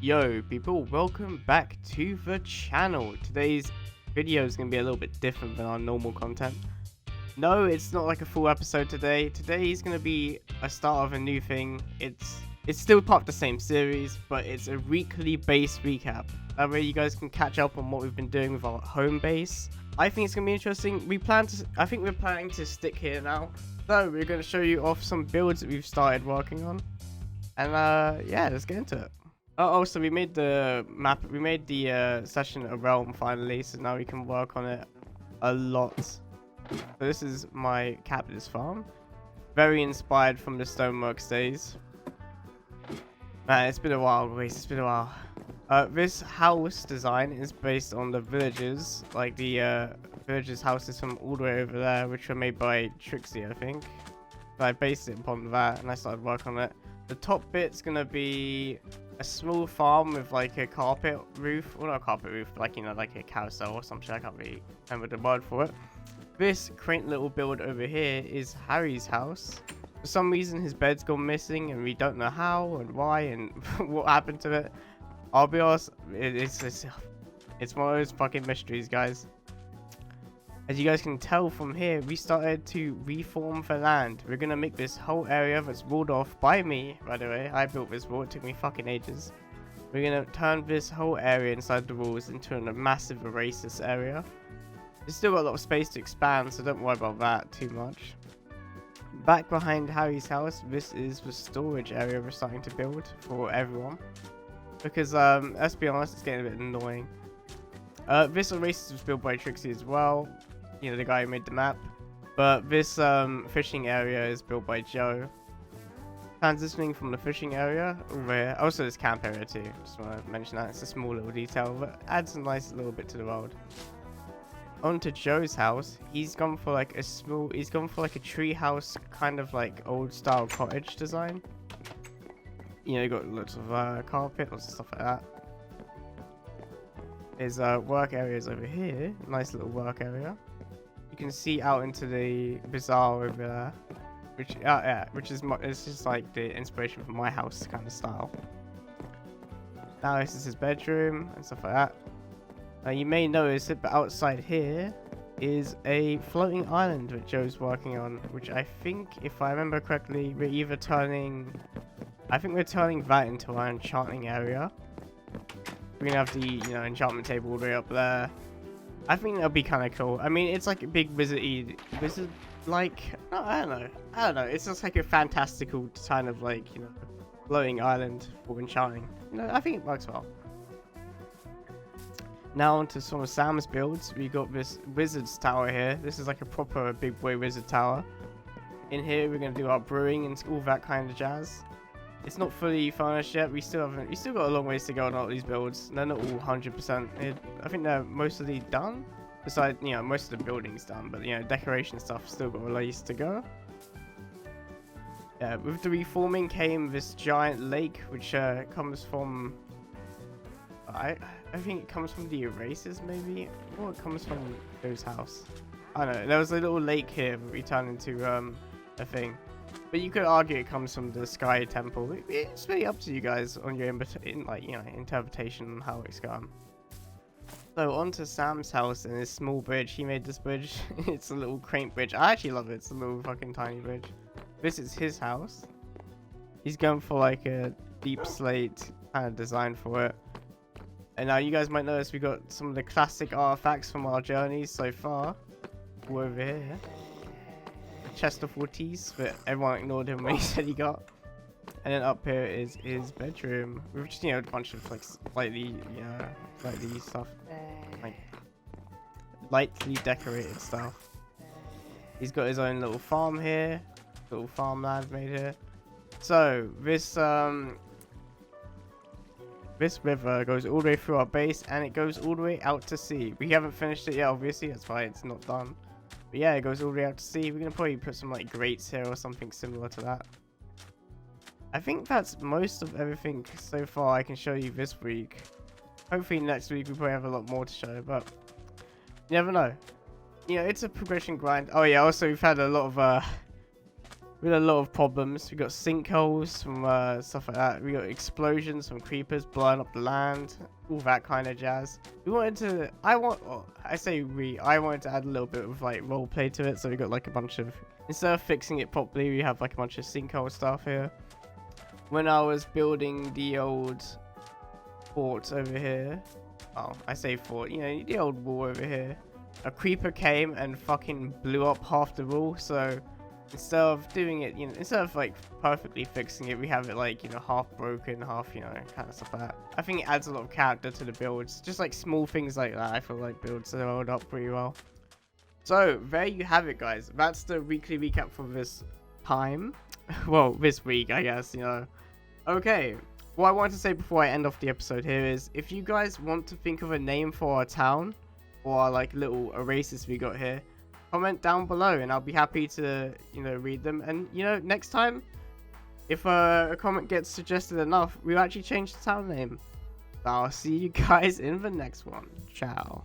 Yo people, welcome back to the channel. Today's video is going to be a little bit different than our normal content. No, it's not like a full episode today. Today is going to be a start of a new thing. It's still part of the same series, but it's a weekly base recap. That way you guys can catch up on what we've been doing with our home base. I think it's going to be interesting. I think we're planning to stick here now. So we're going to show you off some builds that we've started working on. And yeah, let's get into it. Oh, so we made the map, we made the session a realm finally, so now we can work on it a lot. So this is my captain's farm. Very inspired from the Stoneworks days. Man, it's been a while, Grace, it's been a while. This house design is based on the villages, like the villagers' houses from all the way over there, which were made by Trixie, I think. So I based it upon that, and I started working on it. The top bit's gonna be a small farm with like a carpet roof, or not a carpet roof, but like, you know, like a carousel or something. I can't really remember the word for it. This quaint little build over here is Harry's house. For some reason his bed's gone missing and we don't know how and why and what happened to it. I'll be honest, it's one of those fucking mysteries, guys. As you guys can tell from here, we started to reform the land. We're gonna make this whole area that's walled off by me, by the way. I built this wall, it took me fucking ages. We're gonna turn this whole area inside the walls into a massive oasis area. It's still got a lot of space to expand, so don't worry about that too much. Back behind Harry's house, this is the storage area we're starting to build for everyone. Because, let's be honest, it's getting a bit annoying. This oasis was built by Trixie as well. You know, the guy who made the map. But this fishing area is built by Joe. Transitioning from the fishing area over here. Also this camp area too. Just want to mention that. It's a small little detail, but adds a nice little bit to the world. On to Joe's house. He's gone for like a tree house, kind of like old style cottage design. You know, you got lots of carpet, lots of stuff like that. His work areas over here. Nice little work area. You can see out into the bazaar over there, which is it's just like the inspiration for my house kind of style. Now this is his bedroom and stuff like that. Now you may notice it, but outside here is a floating island which Joe's working on, which I think, if I remember correctly, we're either turning. I think we're turning that into our enchanting area. We're gonna have the, you know, enchantment table all the way up there. I think that'll be kind of cool. I mean, it's like a big wizard like, no, I don't know. It's just like a fantastical kind of like, you know, floating island for enchanting. You know, I think it works well. Now onto some of Sam's builds. We got this wizard's tower here. This is like a proper big boy wizard tower. In here, we're gonna do our brewing and all that kind of jazz. It's not fully furnished yet. We still got a long ways to go on all these builds. They're not all 100%. I think they're mostly done. Besides, you know, most of the building's done, but you know, decoration stuff still got a ways to go. Yeah, with the reforming came this giant lake, which comes from. I think it comes from the erasers, maybe, or it comes from Joe's house. I don't know. There was a little lake here that we turned into a thing. But you could argue it comes from the Sky Temple. It's really up to you guys on your interpretation on how it's gone. So on to Sam's house and his small bridge. He made this bridge. It's a little quaint bridge. I actually love it. It's a little fucking tiny bridge. This is his house. He's going for like a deep slate kind of design for it. And now you guys might notice we got some of the classic artifacts from our journeys so far. Over here. Chest of Forties, but everyone ignored him when he said he got. And then up here is his bedroom, with just, you know, a bunch of like slightly stuff, like lightly decorated stuff. He's got his own little farm here, little farmland made here. So this this river goes all the way through our base, and it goes all the way out to sea. We haven't finished it yet, obviously. That's why it's not done. But yeah, it goes all the way out to sea. We're gonna probably put some like grates here or something similar to that. I think that's most of everything so far I can show you this week. Hopefully next week we probably have a lot more to show, but you never know. You know, it's a progression grind. Oh yeah, also we've had a lot of We had a lot of problems. We got sinkholes from stuff like that. We got explosions from creepers blowing up the land, all that kind of jazz. We wanted to, I wanted to add a little bit of like roleplay to it. So we got like a bunch of, instead of fixing it properly, we have like a bunch of sinkhole stuff here. When I was building the old fort over here, oh, I say fort, you know, the old wall over here, a creeper came and fucking blew up half the wall. So instead of doing it, you know, instead of like perfectly fixing it, we have it like, you know, half broken, half, you know, kind of stuff like that. I think it adds a lot of character to the builds. Just like small things like that, I feel like builds the world up pretty well. So there you have it, guys. That's the weekly recap for this time. Well, this week, I guess, you know. Okay, what I wanted to say before I end off the episode here is, if you guys want to think of a name for our town, or our like little oasis we got here, comment down below and I'll be happy to, you know, read them. And, you know, next time, if a comment gets suggested enough, we'll actually change the town name. I'll see you guys in the next one. Ciao.